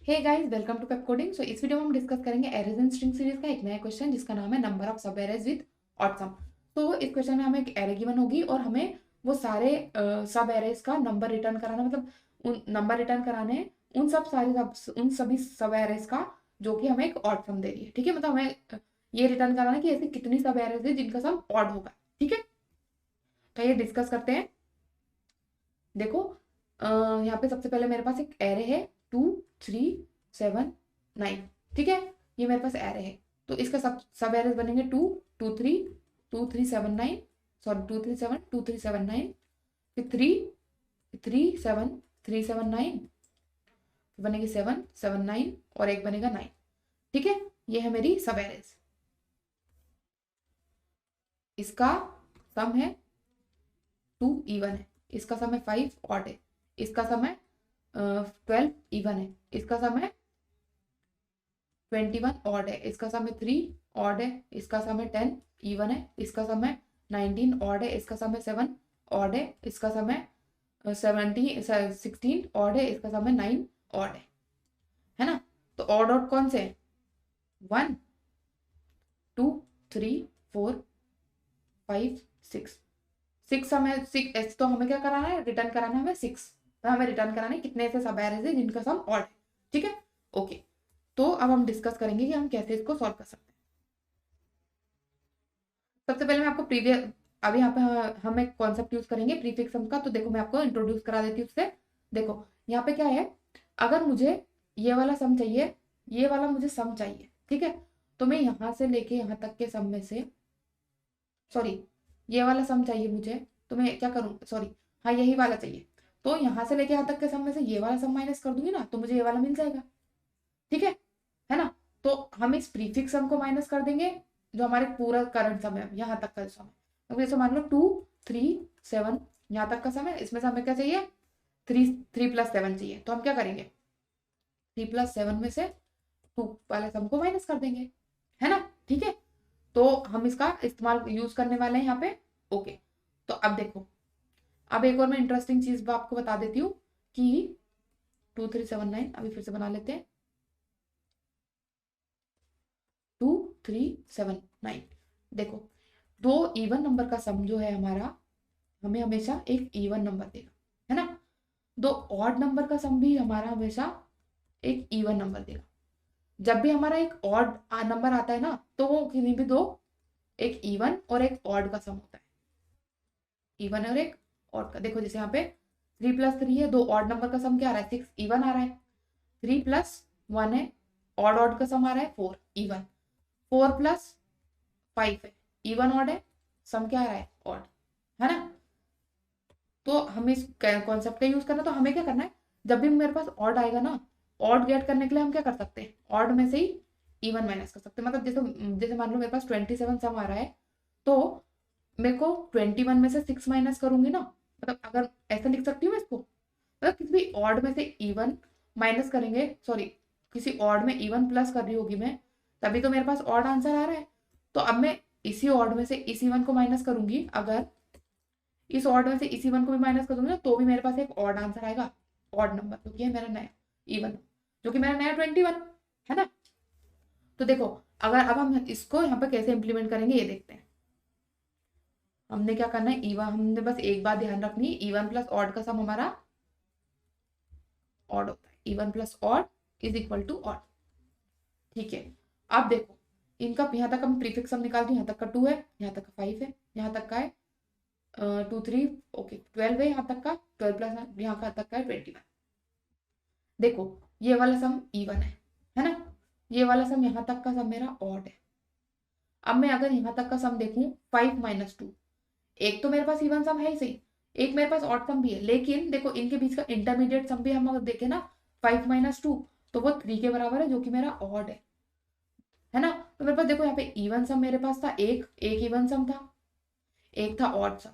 Hey guys, welcome to PepCoding. So इस video में हम डिस्कस करेंगे एरेज एंड स्ट्रिंग सीरीज का एक नया क्वेश्चन जिसका नाम है नंबर ऑफ सब एरेज विद ऑड सम। तो इस क्वेश्चन में हमें एक एरे गिवन होगी और हमें वो सारे सब एरेज का नंबर रिटर्न कराना, मतलब उन नंबर रिटर्न कराने हैं उन सभी सब एरेज का जो कि हमें एक ऑड सम दे रही है। ठीक है, मतलब हमें ये रिटर्न कराना है कि ऐसी कितनी सब एरेज है जिनका सम ऑड होगा। ठीक है, तो ये डिस्कस करते हैं। देखो, यहाँ पे सबसे पहले मेरे पास एक एरे है 2 3 7 9। ठीक है, ये मेरे पास एरे है। तो इसका सब एरेज बनेंगे 2 2 3 2 3 7 9, सॉरी 2 3 7 2 3 7 9, फिर 3 3 7 3 7 9, बनेगी 7 7 9 और एक बनेगा 9। ठीक है, ये है मेरी सब एरेज। इसका सम है 2 इवन है, इसका सम है 5 ऑड है, इसका सम है 12 इवन है, इसका सम है 21 ऑड है, इसका सम है 3 ऑड है, इसका सम है 10 इवन है, इसका सम है 19 ऑड है, इसका सम है 7 ऑड है, इसका सम है 16 ऑड है, इसका सम है 9 ऑड है ना। तो ऑड ऑड कौन से हैं? 1 2 3 4 5 6। 6 हमें 6 तो हमें क्या कराना है? रिटर्न कराना है हमें 6। तो हमें रिटर्न कराना है कितने ऐसे सब एरेज है जिनका सम ऑड है। ठीक है, ओके। तो अब हम डिस्कस करेंगे कि हम कैसे इसको सॉल्व कर सकते हैं। सबसे पहले मैं आपको प्रीवियस अभी यहाँ पे हम एक कॉन्सेप्ट यूज करेंगे प्रीफिक्स सम का। तो देखो, मैं आपको इंट्रोड्यूस करा देती हूँ उससे। देखो, यहाँ पे क्या है, अगर मुझे ये वाला सम चाहिए, ये वाला मुझे सम चाहिए, ठीक है, तो मैं यहाँ से लेके यहाँ तक के सम में से, सॉरी, ये वाला सम चाहिए मुझे, तो मैं क्या करूँ, सॉरी, हाँ यही वाला चाहिए, तो यहाँ से लेके यहाँ तक के सम में से ये वाला सम माइनस कर दूंगी ना, तो मुझे ये वाला मिल जाएगा। ठीक है ना। तो हम इस प्रीफिक्स सम को माइनस कर देंगे जो हमारे पूरा करंट सम है, यहाँ तक का सम है। तो जैसे मान लो 2 3 7 यहाँ तक का सम है, इसमें से हमें क्या चाहिए? 3 3 + 7 चाहिए। तो हम क्या करेंगे? 3 + 7 में से 2 वाले सम को माइनस कर देंगे, है ना। ठीक है, तो हम इसका इस्तेमाल यूज करने वाले हैं यहाँ पे। ओके, तो अब देखो, अब एक और मैं इंटरेस्टिंग चीज आपको बता देती हूँ कि 2 3 7 9 अभी फिर से बना लेते हैं। 2 3 7 9, देखो, दो इवन नंबर का सम जो है हमारा, हमें हमेशा एक इवन नंबर देगा, है ना। दो ऑड नंबर का सम भी हमारा हमेशा एक इवन नंबर देगा। जब भी हमारा एक ऑड नंबर आता है ना, तो वो किन्हीं भी दो, एक इवन और एक ऑड का सम होता है। इवन और एक ऑड का, देखो जैसे यहाँ पे 3 + 3 है, दो ऑड नंबर का सम क्या आ रहा है? 6 इवन आ रहा है। 3 + 1 है, ऑड ऑड का सम आ रहा है 4 इवन। 4 + 5 है, इवन ऑड है, सम क्या आ रहा है? ऑड, है ना। तो हमें इस कॉन्सेप्ट का यूज करना, तो हमें क्या करना है, जब भी मेरे पास ऑड आएगा ना, ऑड गेट करने के लिए हम क्या कर सकते हैं? ऑड में से ही इवन माइनस कर सकते हैं। मतलब जैसे जैसे मान लो मेरे पास 27 सम आ रहा है, तो मेरे को 21 में से 6 माइनस करूंगी ना, मतलब अगर ऐसा लिख सकती हूँ मैं इसको, मतलब किसी भी ऑड में से इवन माइनस करेंगे, सॉरी, किसी ऑड में इवन प्लस कर रही होगी मैं, तभी तो मेरे पास ऑड आंसर आ रहा है। तो अब मैं इसी ऑड में से इस इवन को माइनस करूंगी, अगर इस ऑड में से इसी वन को भी माइनस कर दूंगी ना, तो भी मेरे पास एक ऑड आंसर आएगा, ऑड नंबर, क्योंकि है मेरा नया इवन, जो कि मेरा नया 21, है ना। तो देखो, अगर अब हम इसको यहाँ पर कैसे इंप्लीमेंट करेंगे ये देखते हैं। हमने क्या करना है, इवन, हमने बस एक बात ध्यान रखनी है, इवन प्लस ऑड का सम हमारा ऑड होता है। Even plus odd is equal to odd. ठीक है, अब देखो, इनका यहाँ तक हम प्रीफिक्स सम निकालते हैं, यहाँ तक का 2 है, यहाँ तक का 5 है, यहाँ तक का है 2 3, ओके 12 है, यहाँ तक का 12 + यहाँ का तक का है 21। देखो, ये वाला सम इवन है ना, ये वाला सम यहाँ तक का सम मेरा ऑड है। अब मैं अगर यहाँ तक का सम देखूं, 5 - 2, एक तो मेरे पास इवन सम है ही सही, एक मेरे पास ऑड सम भी है, लेकिन देखो इनके बीच का इंटरमीडिएट सम भी हम अगर देखें ना, 5 - 2, तो वो 3 के बराबर है, जो कि मेरा ऑड है ना। तो मेरे पास देखो, यहाँ पे इवन सम मेरे पास था, एक एक इवन सम था, एक था ऑड सम।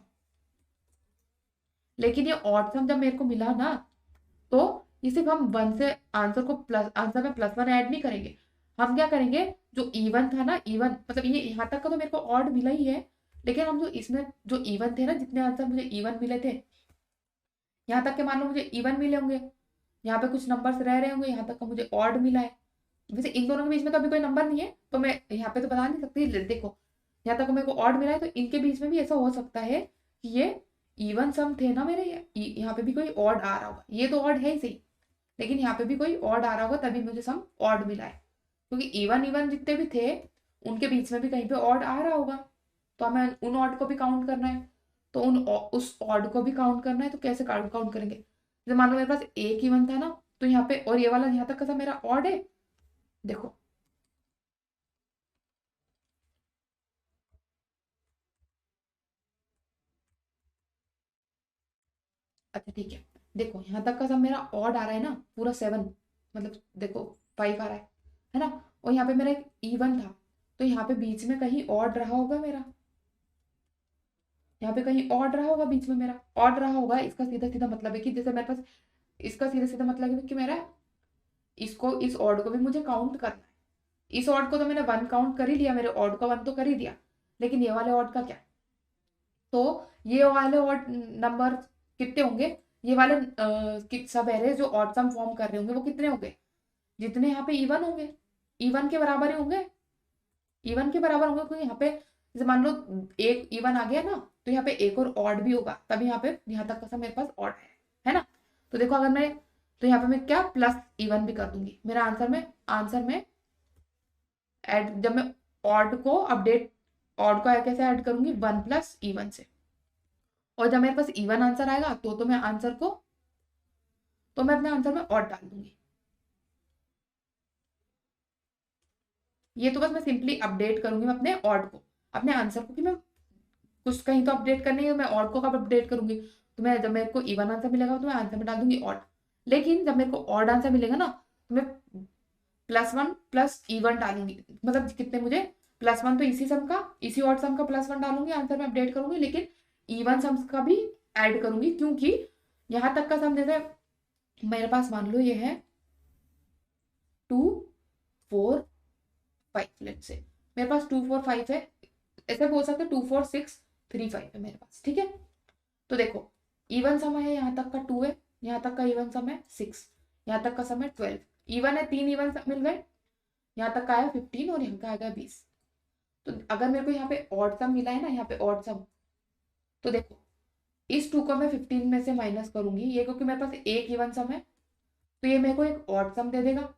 लेकिन ये ऑड सम जब मेरे को मिला ना, तो ये सिर्फ हम वन से आंसर को प्लस, आंसर में +1 ऐड नहीं करेंगे। हम क्या करेंगे, जो इवन था ना, इवन मतलब ये यहाँ तक का तो मेरे को ऑड मिला ही है, लेकिन हम जो इसमें जो इवन थे ना, जितने आंसर मुझे इवन मिले थे, यहाँ तक के मान लो मुझे इवन मिले होंगे, यहाँ पे कुछ नंबर्स रह रहे होंगे, यहाँ तक का मुझे ऑड मिला है। वैसे इन दोनों के बीच में तो अभी कोई नंबर नहीं है, तो मैं यहाँ पे तो बता नहीं सकती। देखो यहाँ तक मेरे को ऑड मिला है, तो इनके बीच में भी ऐसा हो सकता है कि ये इवन सम थे ना मेरे, यहाँ पे भी कोई ऑड आ रहा होगा। ये तो ऑड है ही सही, लेकिन यहाँ पे भी कोई ऑड आ रहा होगा, तभी मुझे सम ऑड मिला है। क्योंकि इवन इवन जितने भी थे उनके बीच में भी कहीं पे ऑड आ रहा होगा, तो हमें उन ऑड को भी काउंट करना है। तो उस ऑड को भी काउंट करना है, तो कैसे काउंट करेंगे? जैसे मान लो मेरे पास एक इवन था ना, तो यहाँ पे, और ये वाला यहाँ तक का सब मेरा ऑड है। देखो अच्छा ठीक है, देखो यहाँ तक का सब मेरा ऑड आ रहा है ना, पूरा 7, मतलब देखो 5 आ रहा है ना। और यहाँ पे मेरा एक इवन था, तो यहाँ पे बीच में कहीं ऑड रहा होगा मेरा, यहाँ पे कहीं ऑड रहा होगा बीच में मेरा, ऑड रहा होगा। इसका सीधा सीधा मतलब है कि जैसे मेरे पास, इसका सीधा सीधा मतलब है कि मेरा इसको, इस ऑड को भी मुझे काउंट करना है। इस ऑड को तो मैंने 1 काउंट कर ही लिया, मेरे ऑड का 1 तो कर ही दिया, लेकिन ये वाले ऑड का क्या? तो ये वाले ऑड नंबर कितने होंगे? ये वाले सब एरे जो ऑड सम फॉर्म कर रहे होंगे वो कितने होंगे? जितने यहाँ पे इवन होंगे, इवन के बराबर ही होंगे, इवन के बराबर होंगे। क्योंकि यहाँ पे जैसे मान लो एक इवन आ गया ना, तो यहाँ पे एक और ऑड भी होगा, तभी यहाँ पे यहाँ तक का सब मेरे पास ऑड है ना। तो देखो अगर मैं, तो यहाँ पे मैं क्या प्लस इवन भी कर दूंगी, मेरा आंसर में ऐड, जब मैं ऑड को अपडेट, ऑड को कैसे ऐड करूंगी? 1 प्लस इवन से। और जब मेरे पास इवन आंसर आएगा, तो मैं आंसर को, तो मैं अपने आंसर में ऑड डाल दूंगी। ये तो बस मैं सिंपली अपडेट करूंगी मैं अपने ऑड को, अपने आंसर को, कि मैं कुछ कहीं तो अपडेट करनी है, मैं ऑड को कब अपडेट करूंगी? तो मैं, जब मेरे को इवन आंसर मिलेगा तो मैं आंसर में डाल दूंगी ऑड। लेकिन जब मेरे को ऑड आंसर मिलेगा ना, तो मैं +1 प्लस इवन डालूंगी। मतलब कितने मुझे, +1 तो इसी सम का, इसी ऑड सम का +1 डालूंगी, आंसर में अपडेट करूंगी, लेकिन इवन सम्स का भी ऐड करूंगी। क्योंकि यहाँ तक का सम, जैसे मेरे पास मान लो ये है 2 4 5, लेट से मेरे पास 2 4 5 है, ऐसे बोल सकते 2 4 6 3 5 है मेरे पास, ठीक है। तो देखो इवन सम है, यहाँ तक का 2 है, यहाँ तक का इवन सम है 6, यहाँ तक का सम है 12, इवन है, 3 इवन मिल गए, यहाँ तक का आया 15 और यहाँ का आएगा 20। तो अगर मेरे को यहाँ पे ऑड सम मिला है ना, यहाँ पे ऑड सम, तो देखो इस 2 को मैं 15 में से माइनस करूंगी, ये क्योंकि मेरे पास एक इवन सम है, तो ये मेरे को एक ऑड सम दे देगा।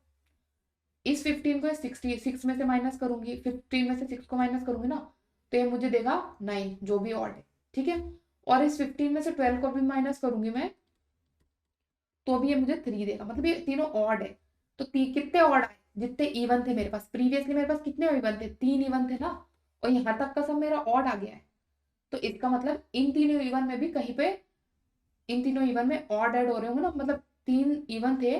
इस 15 को 66 में से माइनस करूंगी, 15 में से 6 को माइनस करूंगी ना, तो ये मुझे देगा 9, जो भी ऑड है, ठीक है। और इस 15 में से 12 को भी माइनस करूंगी मैं, तो भी ये मुझे 3 देगा। मतलब ये तीनों ऑड है। तो कितने ऑड आए? जितने इवन थे मेरे पास, प्रीवियसली मेरे पास कितने इवन थे? 3 इवन थे ना, और यहाँ तक का सब मेरा ऑड आ गया है। तो इसका मतलब इन तीनों इवन में भी कहीं पे, इन तीनों इवन में ऑड ऐड हो रहे होंगे ना, मतलब 3 इवन थे,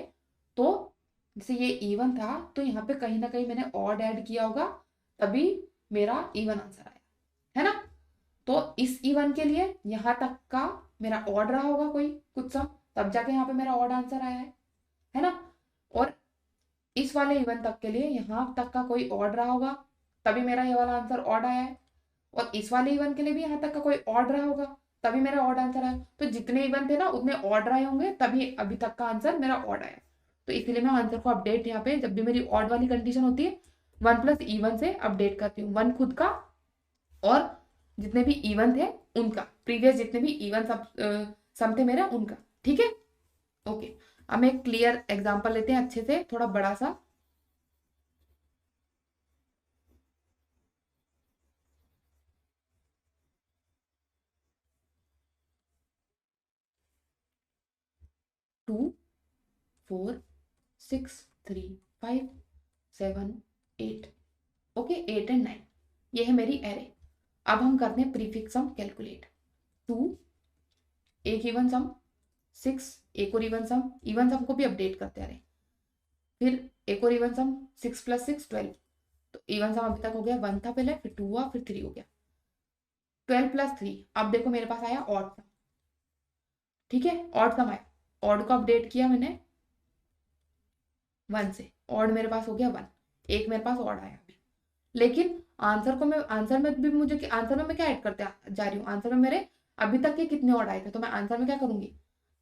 तो जैसे ये इवन था, तो यहाँ पे कहीं ना कहीं मैंने ऑड ऐड किया होगा, तभी मेरा इवन आंसर आया, है ना। तो इस इवन के लिए यहाँ तक का मेरा ऑड रहा होगा कोई कुछ सम, तब जाके यहाँ पे मेरा ऑड आंसर आया है ना। और इस वाले इवन तक के लिए यहाँ तक का कोई ऑड रहा होगा, तभी मेरा ये वाला आंसर ऑड आया है। और इस वाले इवन के लिए भी यहाँ तक का कोई ऑड रहा होगा, तभी मेरा ऑड आंसर आया। तो जितने इवन थे ना उतने ऑड रहे होंगे, तभी अभी तक का आंसर मेरा ऑड आया। तो इसीलिए मैं आंसर को अपडेट यहाँ पे, जब भी मेरी ऑड वाली कंडीशन होती है, 1 प्लस इवन से अपडेट करती हूँ। 1 खुद का, और जितने भी इवन थे उनका, प्रीवियस जितने भी इवन सम थे मेरा, उनका, ठीक है। ओके, अब मैं एक क्लियर एग्जांपल लेते हैं अच्छे से, थोड़ा बड़ा सा। टू 4 6 3 5 7 8, ओके 8 एंड 9, ये है मेरी एरे। अब हम करते हैं प्रीफिक्स सम कैलकुलेट। 2 एक इवन सम, 6 एक और इवन सम को भी अपडेट करते आ रहे, फिर एक और इवन सम, 6 + 6 12। तो इवन सम अभी तक हो गया, 1 था पहले, फिर 2 हुआ, फिर 3 हो गया, 12 + 3। अब देखो मेरे पास आया ऑड सम, ठीक है, ऑड सम आया, ऑड को अपडेट किया मैंने 1 से, ऑड मेरे पास हो गया 1, एक मेरे पास ऑड आया अभी। लेकिन आंसर को मैं, आंसर में भी मुझे, आंसर में मैं क्या ऐड करते जा रही हूँ, आंसर में मेरे अभी तक के कितने ऑड आए थे, तो मैं आंसर में क्या करूंगी,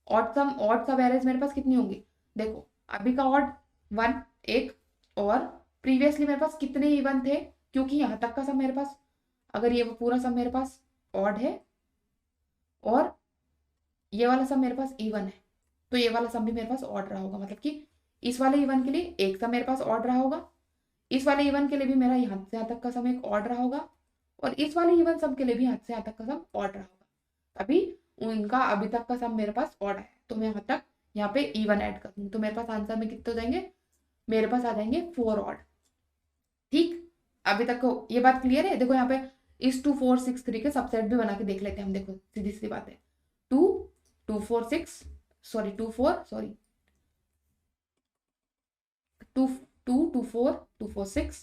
ऑड सब एरेज मेरे पास कितनी होंगी? देखो अभी का ऑड 1 एक, और प्रीवियसली मेरे पास कितने इवन थे, क्योंकि यहाँ तक का सम मेरे पास, अगर ये पूरा सम मेरे पास ऑड है और ये वाला सम मेरे पास इवन है, तो ये वाला सम भी मेरे पास ऑड रहा होगा। मतलब कि इस वाले इवन के लिए एक सम मेरे पास ऑड रहा होगा, इस वाले इवन के लिए भी मेरा यहाँ से यहाँ तक का सम एक ऑड रहा होगा, और इस वाले इवन सम के लिए भी यहाँ से यहाँ तक का सम ऑड रहा होगा। अभी उनका अभी तक का सम मेरे पास ऑड है, तो मैं यहाँ तक यहाँ पे इवन ऐड कर दूँ, तो मेरे पास आंसर में कितने हो जाएंगे, मेरे पास आ जाएंगे 4 ऑड। ठीक, अभी तक को ये बात क्लियर है। देखो यहाँ पे इस 2 4 6 3 के सबसेट भी बना के देख लेते हैं हम। देखो सीधी सीधी बात है, 2 2 4 6 सॉरी 2 4 सॉरी 2 2 2 4 2 4 6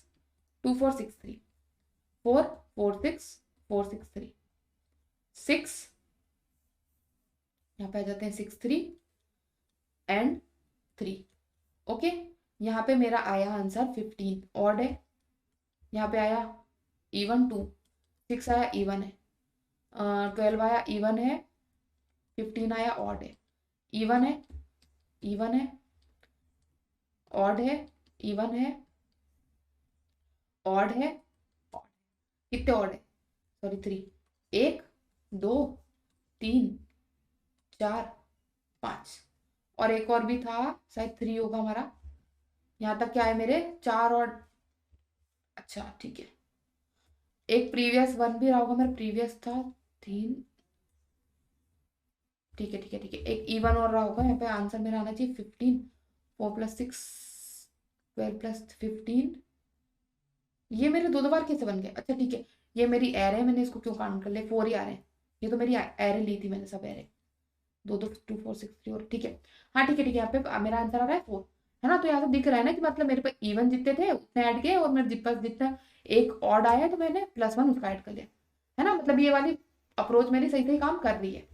2 4 6 3 4 4 6 4 6 3 6, यहाँ पे आ जाते हैं 6 3 एंड 3। ओके, यहाँ पे मेरा आया आंसर 15 ऑड है, यहाँ पे आया इवन 2, 6 आया इवन है, 12 आया इवन है, 15 आया ऑड है, इवन है, इवन है, ऑड है, इवन है, ऑड है, ऑड। कितने ऑड है, सॉरी 3, 1 2 3 4 5, और एक और भी था शायद 3 होगा हमारा। यहाँ तक क्या है मेरे 4 और, अच्छा ठीक है, एक प्रीवियस 1 भी रहा होगा मेरा, प्रीवियस था 3, ठीक है ठीक है ठीक है, एक इवन और रहा होगा। यहाँ पे आंसर मेरा आना चाहिए 15, 4 + 6 12 + 15, ये मेरे दो बार कैसे बन गए, अच्छा ठीक है, ये मेरी एरे है, मैंने इसको क्यों काउंट कर लिया, 4 ही आ रहे हैं, ये तो मेरी एरे ली थी मैंने, सब एरे 2 2 2 4 6 3 और ठीक है। हाँ ठीक है ठीक है, यहाँ पे मेरा आंसर आ रहा है 4, है ना। तो यहाँ से दिख रहा है ना कि मतलब मेरे पे इवन जितने थे उतने ऐड किए, और मेरे पास जितना एक ऑड आया तो मैंने +1 उसका ऐड कर लिया, है ना। मतलब ये वाली अप्रोच मेरी सही सही काम कर रही है।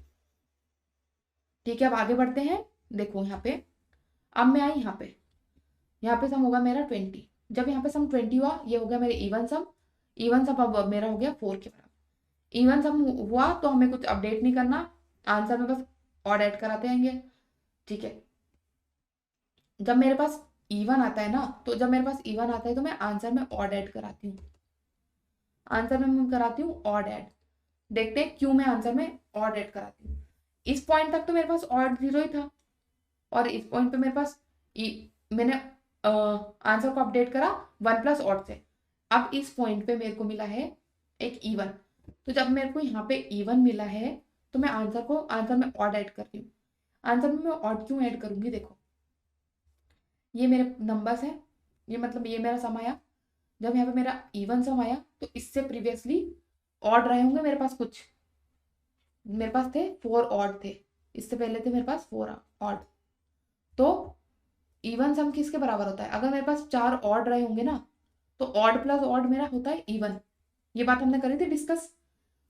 ठीक है, अब आगे बढ़ते हैं। देखो यहाँ पे अब मैं आई यहाँ पे सम होगा मेरा 20, जब यहाँ पे सम 20 हुआ, ये हो गया मेरे इवन सम, इवन सम अब मेरा हो गया 4 के बराबर। इवन सम हुआ तो हमें कुछ अपडेट नहीं करना, आंसर में बस ऑड ऐड कराते आएंगे। ठीक है, जब मेरे पास इवन आता है ना, तो जब मेरे पास इवन आता है तो मैं आंसर में ऑड ऐड कराती हूँ, आंसर में मैं कराती हूँ ऑड ऐड। देखते हैं क्यों मैं आंसर में ऑड ऐड कराती हूँ। इस पॉइंट तक तो मेरे पास ऑड 0 ही था, और इस पॉइंट पे मेरे पास मैंने आंसर को अपडेट करा 1 + ऑड से। अब इस पॉइंट पे मेरे को मिला है एक इवन, तो जब मेरे को यहाँ पे इवन मिला है तो मैं आंसर में ऑड ऐड कर रही हूँ। आंसर में मैं ऑड क्यों ऐड करूंगी, देखो ये मेरे नंबर्स हैं, ये मतलब ये मेरा सम आया, जब यहाँ पे मेरा इवन सम आया तो इससे प्रीवियसली ऑड रहे होंगे मेरे पास कुछ, मेरे पास थे 4 ऑड थे, इससे पहले थे मेरे पास 4 ऑड। तो इवन सम किसके बराबर होता है, अगर मेरे पास 4 ऑड रहे होंगे ना, तो ऑड + ऑड मेरा होता है इवन, ये बात हमने करी थी डिस्कस।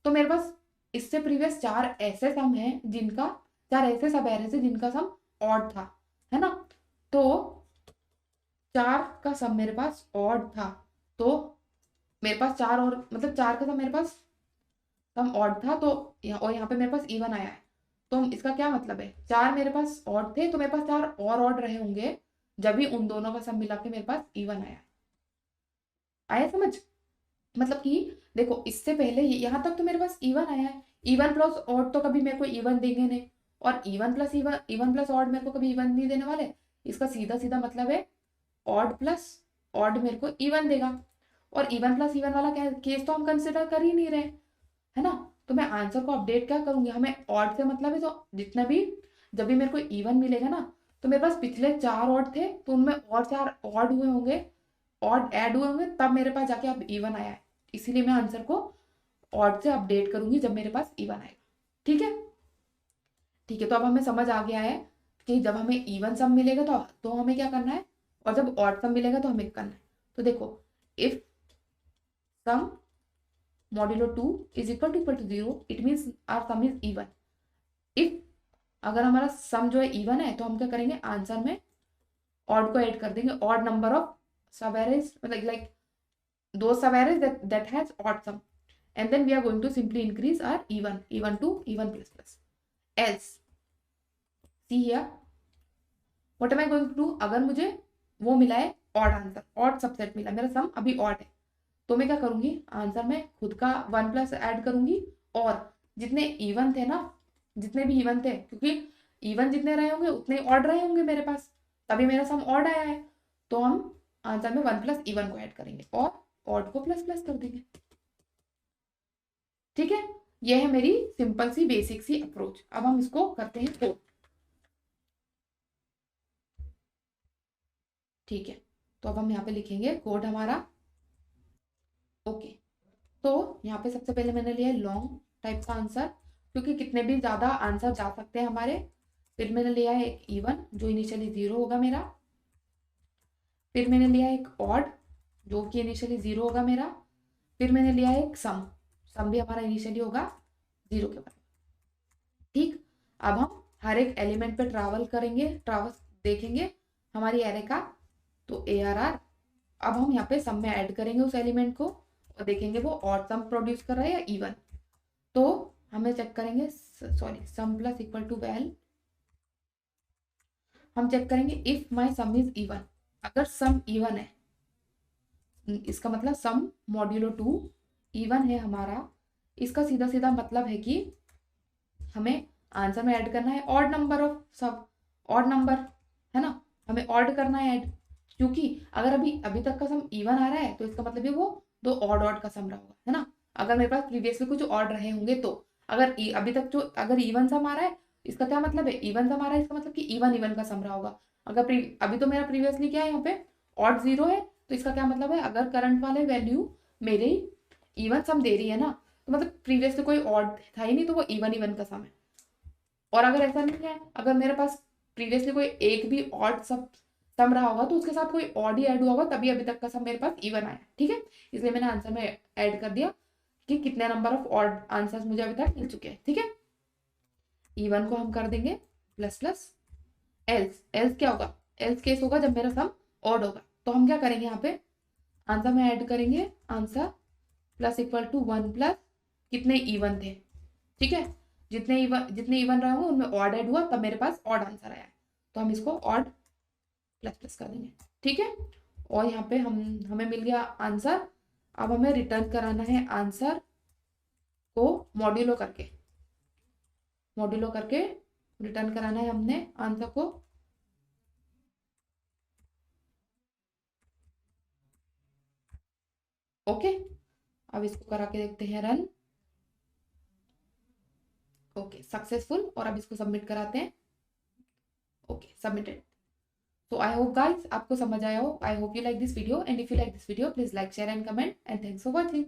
तो मेरे पास इससे प्रीवियस 4 ऐसे सम हैं जिनका, 4 ऐसे सब एरे से जिनका सम ऑड था, है ना। तो 4 का सम मेरे पास ऑड था, तो मेरे पास 4 और मतलब 4 का सम मेरे पास सम ऑड था, तो और यहाँ पे मेरे पास इवन आया है, तो इसका क्या मतलब है, 4 मेरे पास ऑड थे तो मेरे पास 4 और ऑड रहे होंगे, जब भी उन दोनों का सम मिला के मेरे पास इवन आया। आया समझ, मतलब कि देखो इससे पहले यहाँ तक तो मेरे पास इवन आया है, इवन + ऑड तो कभी मेरे को इवन देंगे नहीं, और इवन + ऑड मेरे को कभी इवन नहीं देने वाले। इसका सीधा सीधा मतलब है ऑड + ऑड मेरे को इवन देगा, और इवन + इवन वाला केस तो हम कंसिडर कर ही नहीं रहे, है ना। तो मैं आंसर को अपडेट क्या करूंगी, हमें ऑड से मतलब है, तो जितना भी जब भी मेरे को इवन मिलेगा ना, तो मेरे पास पिछले 4 ऑड थे तो उनमें और 4 ऑड हुए होंगे, ऑड ऐड हुए होंगे, तब मेरे पास जाके अब इवन आया है, इसीलिए मैं आंसर को ऑड से अपडेट करूंगी जब मेरे पास इवन आएगा। ठीक है ठीक है, तो अब हमें समझ आ गया है कि जब हमें इवन सम मिलेगा तो हमें क्या करना है, और जब ऑड सम मिलेगा तो हमें करना है। तो देखो if sum modulo 2 = 0, it means our sum is even. If अगर हमारा सम जो है इवन है, तो हम क्या करेंगे, आंसर में ऑड को ऐड कर देंगे, ऑड नंबर ऑफ सब एरेज, मतलब like those sub arrays that has odd sum, and then we are going to simply increase our even to even ++. Else see here what am I going to do, अगर मुझे वो मिला है odd answer, odd subset मिला, मेरा सम अभी odd है, तो मैं क्या करूंगी, आंसर में खुद का 1+ ऐड करूंगी, और जितने इवन थे ना, जितने भी इवन थे, क्योंकि इवन जितने रहे होंगे उतने ऑड रहे होंगे मेरे पास, तभी मेरा सम ऑड आया है, तो हम आंसर में 1+ इवन को ऐड करेंगे और ऑड को प्लस प्लस कर देंगे। ठीक है, यह है मेरी सिंपल सी बेसिक सी अप्रोच। अब हम इसको करते हैं कोड। ठीक है, तो अब हम यहाँ पे लिखेंगे कोड हमारा। ओके, तो यहाँ पे सबसे पहले मैंने लिया है लॉन्ग टाइप का आंसर, क्योंकि कितने भी ज्यादा आंसर जा सकते हैं हमारे। फिर मैंने लिया है एक इवन जो इनिशियली 0 होगा मेरा। फिर मैंने लिया है एक ऑड जो कि इनिशियली 0 होगा मेरा। फिर मैंने लिया है एक सम, सम भी हमारा इनिशियली होगा 0 के बराबर। ठीक, अब हम हर एक एलिमेंट पे ट्रैवल करेंगे, ट्रैवल देखेंगे हमारी एरे का, तो ARR। अब हम यहाँ पे सम में ऐड करेंगे उस एलिमेंट को और देखेंगे वो ऑड सम प्रोड्यूस कर रहा है या इवन। तो हमें चेक करेंगे, sorry, sum plus equal to well, हम चेक करेंगे if my sum is even. अगर सम इवन है, इसका मतलब सम मॉड्यूलो 2 इवन है हमारा, इसका सीधा सीधा मतलब है कि हमें आंसर में ऐड करना है ऑड नंबर ऑफ सब, ऑड नंबर है ना, हमें ऑड करना है ऐड, क्योंकि अगर अभी तक का सम इवन आ रहा है तो इसका मतलब है वो दो ऑड का सम रहा होगा, है ना। अगर मेरे पास प्रीवियसली कुछ ऑड रहे होंगे, तो अगर अभी तक जो अगर इवन सम आ रहा है, इसका क्या मतलब है, इवन सम आ रहा है, इसका मतलब कि इवन का सम रहा होगा। अगर अभी तो मेरा प्रीवियसली क्या है, यहाँ पे ऑड 0 है, तो इसका क्या मतलब है, अगर करंट वाले वैल्यू मेरे इवन सम दे रही है ना, तो मतलब प्रीवियसली कोई ऑड था ही नहीं, तो वो इवन का सम है। और अगर ऐसा नहीं है, अगर मेरे पास प्रीवियसली कोई एक भी ऑड सम रहा होगा, तो उसके साथ कोई ऑड ही ऐड हुआ होगा, तभी अभी तक का सम मेरे पास इवन आया। ठीक है, इसलिए मैंने आंसर में ऐड कर दिया कि कितने नंबर ऑफ ऑड आंसर्स मुझे अभी तक मिल चुके हैं। ठीक है, इवन को हम कर देंगे प्लस प्लस, एल्स, एल्स क्या होगा, एल्स केस होगा जब मेरा सम ऑड होगा। तो हम क्या करेंगे, यहाँ पे आंसर में ऐड करेंगे आंसर प्लस इक्वल टू 1+ कितने इवन थे। ठीक है, जितने इवन रहे होंगे उनमें ऑड ऐड हुआ, तब मेरे पास ऑड आंसर आया है, तो हम इसको ऑड प्लस प्लस कर देंगे। ठीक है, और यहाँ पे हमें मिल गया आंसर। अब हमें रिटर्न कराना है आंसर को मॉड्यूलो करके, मॉड्यूलो करके रिटर्न कराना है हमने आंसर को। ओके, अब इसको करा के देखते हैं रन। ओके, सक्सेसफुल, और अब इसको सबमिट कराते हैं। Okay, submitted. So I hope guys आपको समझ आया हो। I hope you like this video, and if you like this video please like, share and comment, and thanks for watching.